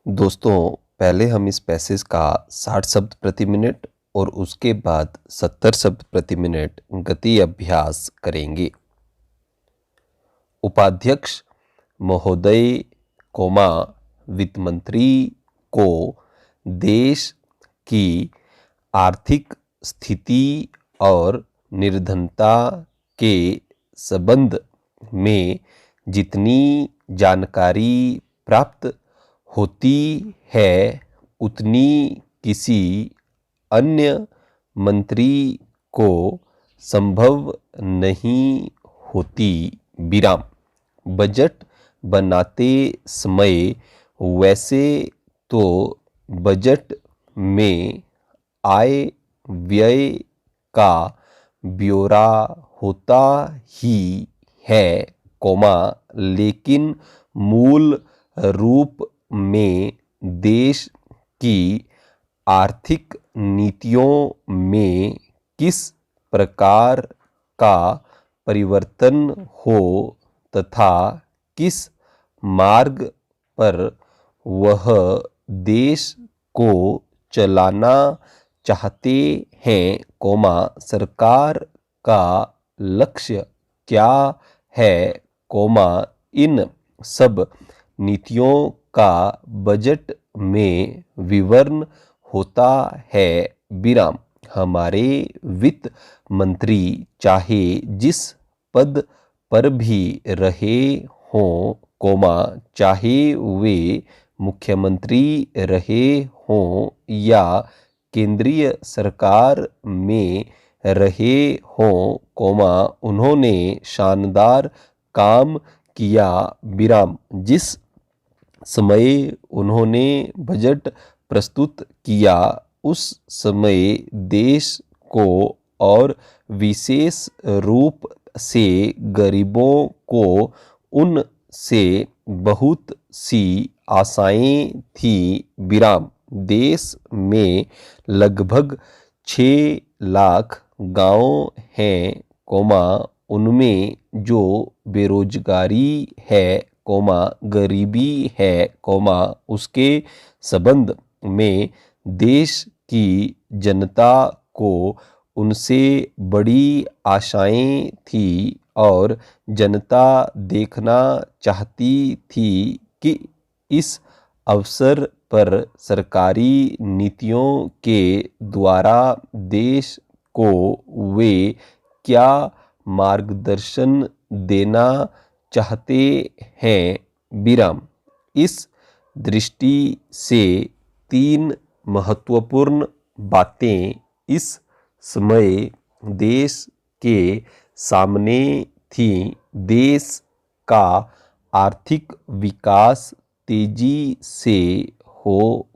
दोस्तों, पहले हम इस पैसेज का 60 शब्द प्रति मिनट और उसके बाद 70 शब्द प्रति मिनट गति अभ्यास करेंगे। उपाध्यक्ष महोदय कोमा वित्त मंत्री को देश की आर्थिक स्थिति और निर्धनता के संबंध में जितनी जानकारी प्राप्त होती है उतनी किसी अन्य मंत्री को संभव नहीं होती। विराम। बजट बनाते समय वैसे तो बजट में आय व्यय का ब्यौरा होता ही है, लेकिन मूल रूप में देश की आर्थिक नीतियों में किस प्रकार का परिवर्तन हो तथा किस मार्ग पर वह देश को चलाना चाहते हैं, सरकार का लक्ष्य क्या है, इन सब नीतियों का बजट में विवरण होता है। विराम। हमारे वित्त मंत्री चाहे जिस पद पर भी रहे हों, चाहे वे मुख्यमंत्री रहे हों या केंद्रीय सरकार में रहे हों, उन्होंने शानदार काम किया। विराम। जिस समय उन्होंने बजट प्रस्तुत किया उस समय देश को और विशेष रूप से गरीबों को उनसे बहुत सी आशाएं थी। विराम। देश में लगभग 6 लाख गांव हैं, उनमें जो बेरोजगारी है, गरीबी है, उसके संबंध में देश की जनता को उनसे बड़ी आशाएं थी और जनता देखना चाहती थी कि इस अवसर पर सरकारी नीतियों के द्वारा देश को वे क्या मार्गदर्शन देना चाहते हैं। विराम। इस दृष्टि से 3 महत्वपूर्ण बातें इस समय देश के सामने थी। देश का आर्थिक विकास तेजी से हो,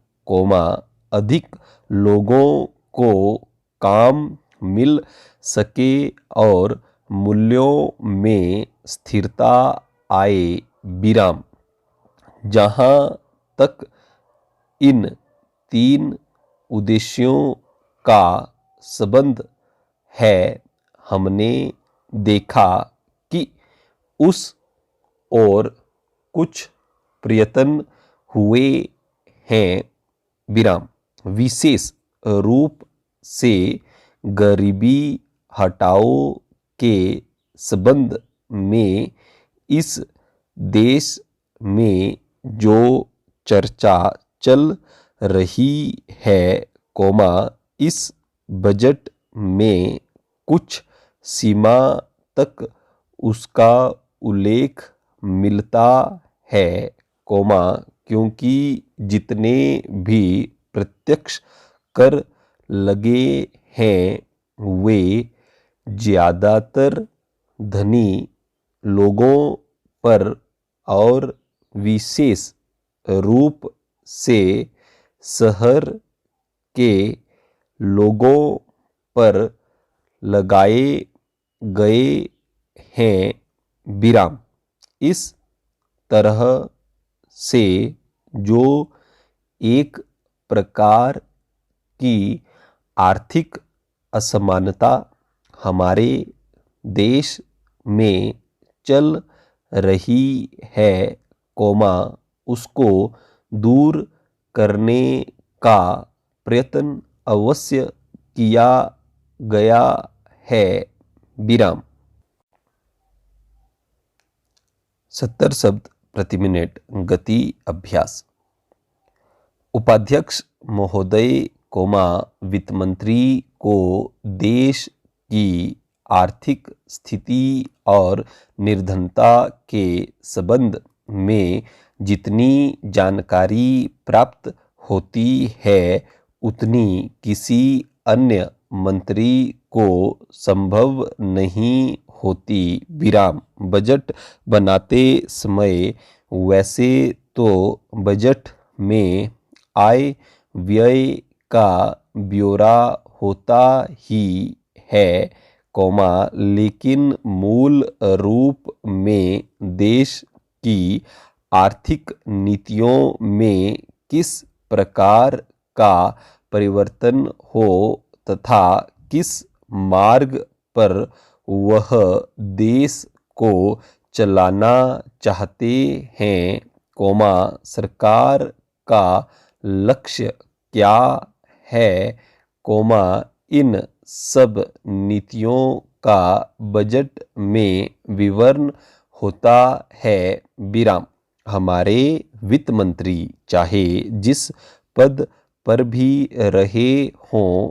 अधिक लोगों को काम मिल सके और मूल्यों में स्थिरता आए। विराम। जहाँ तक इन 3 उद्देश्यों का संबंध है, हमने देखा कि उस और कुछ प्रयत्न हुए हैं। विराम। विशेष रूप से गरीबी हटाओ के संबंध में इस देश में जो चर्चा चल रही है, इस बजट में कुछ सीमा तक उसका उल्लेख मिलता है, क्योंकि जितने भी प्रत्यक्ष कर लगे हैं वे ज्यादातर धनी लोगों पर और विशेष रूप से शहर के लोगों पर लगाए गए हैं। विराम। इस तरह से जो एक प्रकार की आर्थिक असमानता हमारे देश में चल रही है, उसको दूर करने का प्रयत्न अवश्य किया गया है। विराम। 70 शब्द प्रति मिनट गति अभ्यास। उपाध्यक्ष महोदय वित्त मंत्री को देश की आर्थिक स्थिति और निर्धनता के संबंध में जितनी जानकारी प्राप्त होती है उतनी किसी अन्य मंत्री को संभव नहीं होती। विराम। बजट बनाते समय वैसे तो बजट में आय व्यय का ब्यौरा होता ही है, लेकिन मूल रूप में देश की आर्थिक नीतियों में किस प्रकार का परिवर्तन हो तथा किस मार्ग पर वह देश को चलाना चाहते हैं, सरकार का लक्ष्य क्या है, इन सब नीतियों का बजट में विवरण होता है। विराम। हमारे वित्त मंत्री चाहे जिस पद पर भी रहे हों,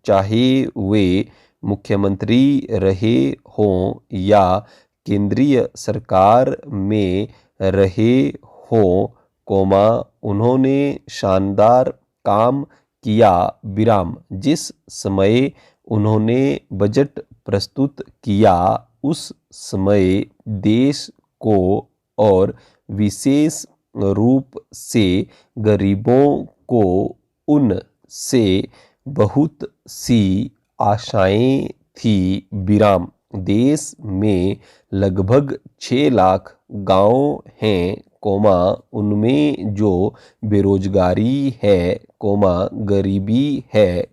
चाहे वे मुख्यमंत्री रहे हों या केंद्रीय सरकार में रहे हों, उन्होंने शानदार काम किया। विराम। जिस समय उन्होंने बजट प्रस्तुत किया उस समय देश को और विशेष रूप से गरीबों को उनसे बहुत सी आशाएं थी। विराम। देश में लगभग 6 लाख गांव हैं, उनमें जो बेरोजगारी है, गरीबी है,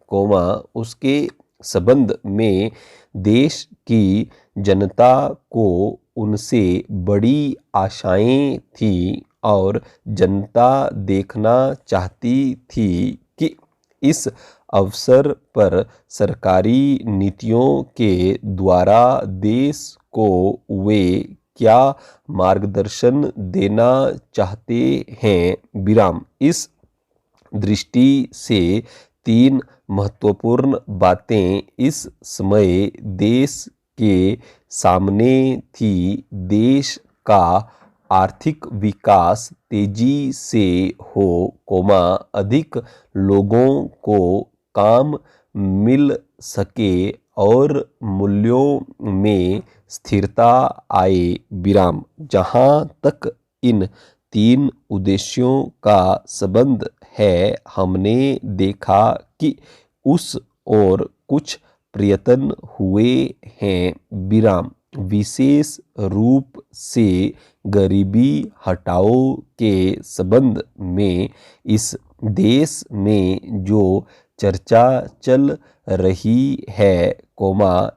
उसके संबंध में देश की जनता को उनसे बड़ी आशाएं थी और जनता देखना चाहती थी कि इस अवसर पर सरकारी नीतियों के द्वारा देश को वे क्या मार्गदर्शन देना चाहते हैं। विराम। इस दृष्टि से 3 महत्वपूर्ण बातें इस समय देश के सामने थी। देश का आर्थिक विकास तेजी से हो, अधिक लोगों को काम मिल सके और मूल्यों में स्थिरता आए। विराम। जहाँ तक इन 3 उद्देश्यों का संबंध है, हमने देखा कि उस और कुछ प्रयत्न हुए हैं। विराम। विशेष रूप से गरीबी हटाओ के संबंध में इस देश में जो चर्चा चल रही है,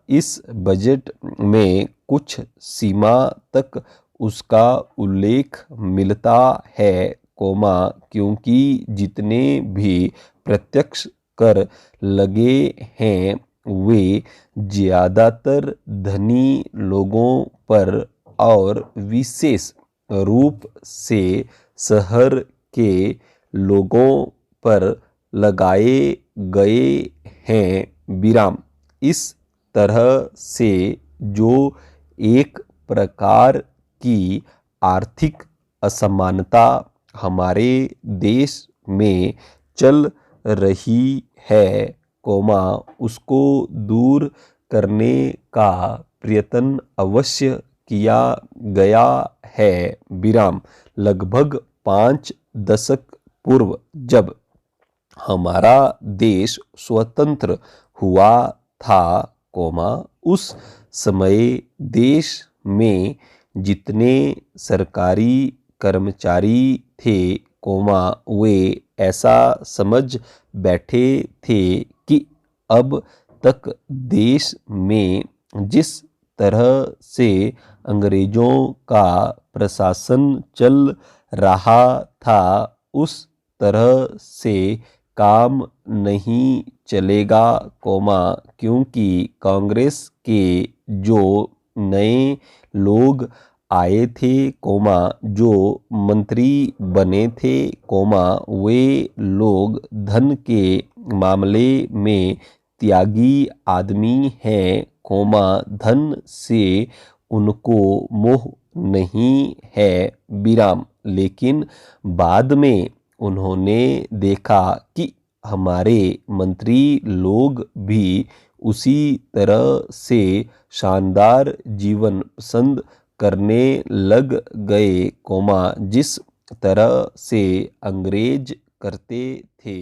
इस बजट में कुछ सीमा तक उसका उल्लेख मिलता है, क्योंकि जितने भी प्रत्यक्ष कर लगे हैं वे ज्यादातर धनी लोगों पर और विशेष रूप से शहर के लोगों पर लगाए गए हैं। विराम। इस तरह से जो एक प्रकार की आर्थिक असमानता हमारे देश में चल रही है, उसको दूर करने का प्रयत्न अवश्य किया गया है। विराम। लगभग 5 दशक पूर्व जब हमारा देश स्वतंत्र हुआ था, उस समय देश में जितने सरकारी कर्मचारी थे, वे ऐसा समझ बैठे थे कि अब तक देश में जिस तरह से अंग्रेजों का प्रशासन चल रहा था, उस तरह से काम नहीं चलेगा, क्योंकि कांग्रेस के जो नए लोग आए थे, जो मंत्री बने थे, वे लोग धन के मामले में त्यागी आदमी हैं, धन से उनको मोह नहीं है, लेकिन बाद में उन्होंने देखा कि हमारे मंत्री लोग भी उसी तरह से शानदार जीवन पसंद करने लग गए, जिस तरह से अंग्रेज करते थे,